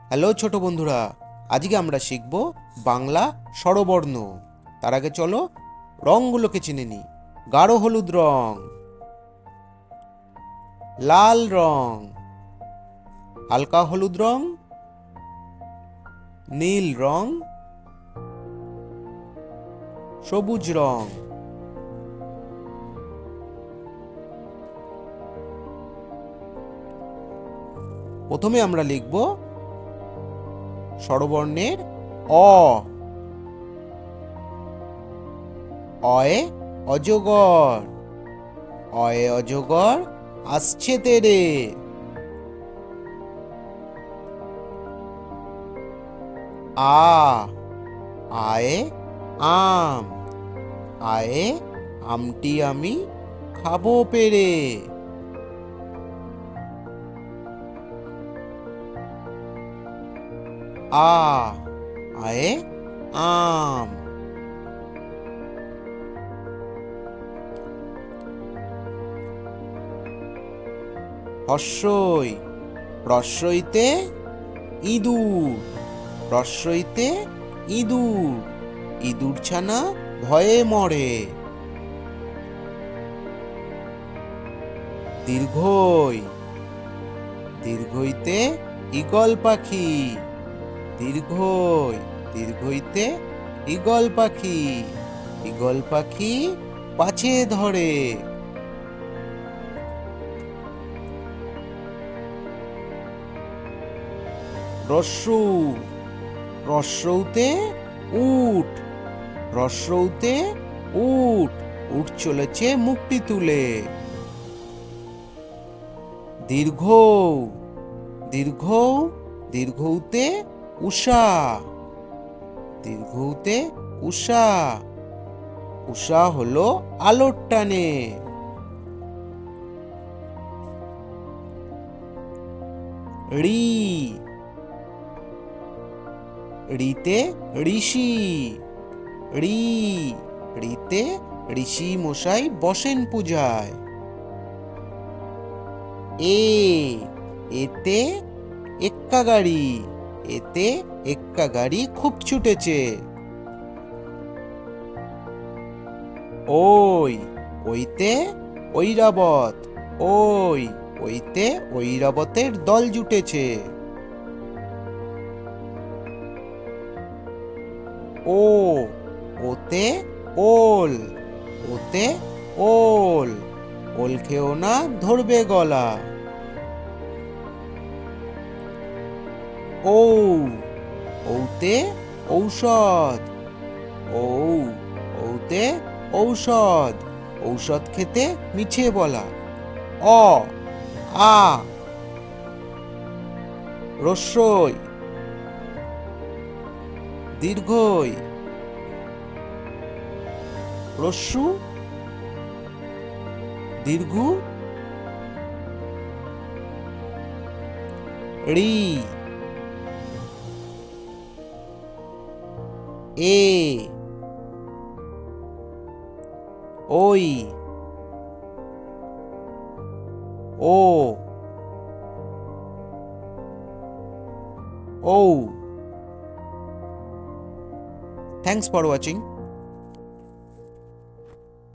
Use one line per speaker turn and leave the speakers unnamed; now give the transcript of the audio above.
Hello ছোট বন্ধুরা, আজকে আমরা শিখব বাংলা স্বরবর্ণ। তার আগে চলো রঙগুলোকে চিনে নিই। গাঢ় হলুদ রং, লাল রং, হালকা হলুদ রং, নীল রং, সবুজ রং। প্রথমে আমরা লিখব স্বরবর্ণের অ। অয়ে অজগর, অয়ে অজগর আসছে তেরে। আ, আয়ে আম, আয়ে আমটি আমি খাবো পেরে। আ, আয়ে আম। হর্ষই, রস্বইতে ইঁদুর, রস্বইতে ইঁদুর, ইঁদুর ছানা ভয়ে মরে। দীর্ঘই, দীর্ঘইতে ঈগল পাখি, দীর্ঘই, দীর্ঘইতে ঈগল পাখি, ঈগল পাখি পাছে ধরে। রস্যু, রস্যউতে উট, রস্যউতে উট, উট চলেছে মুখটি তুলে। দীর্ঘ, দীর্ঘ, দীর্ঘউতে উষা, দীর্ঘউতে উষা, উষা হলো আলোর টানে। ঋ, ঋতে ঋষি, ঋ, ঋতে ঋষি মশাই বসেন পূজায়। এ, এতে এক্কা গাড়ি, এতে এক্কা গাড়ি খুব ছুটেছে। ওই, ওইতে ঐরাবত, ওই, ওইতে ঐরাবতের দল জুটেছে। ও, ওতে ওল, ওতে ওল, ওল খেও না ধরবে গলা। ঔ, ঔতে ঔষধ, ঔ, ঔতে ঔষধ, ঔষধ খেতে মিছে বলা। অ, আ, রস্যই, দীর্ঘই, রস্যু, দীর্ঘ, ঋ, এ, ওই, ও, ঔ। Thanks for watching.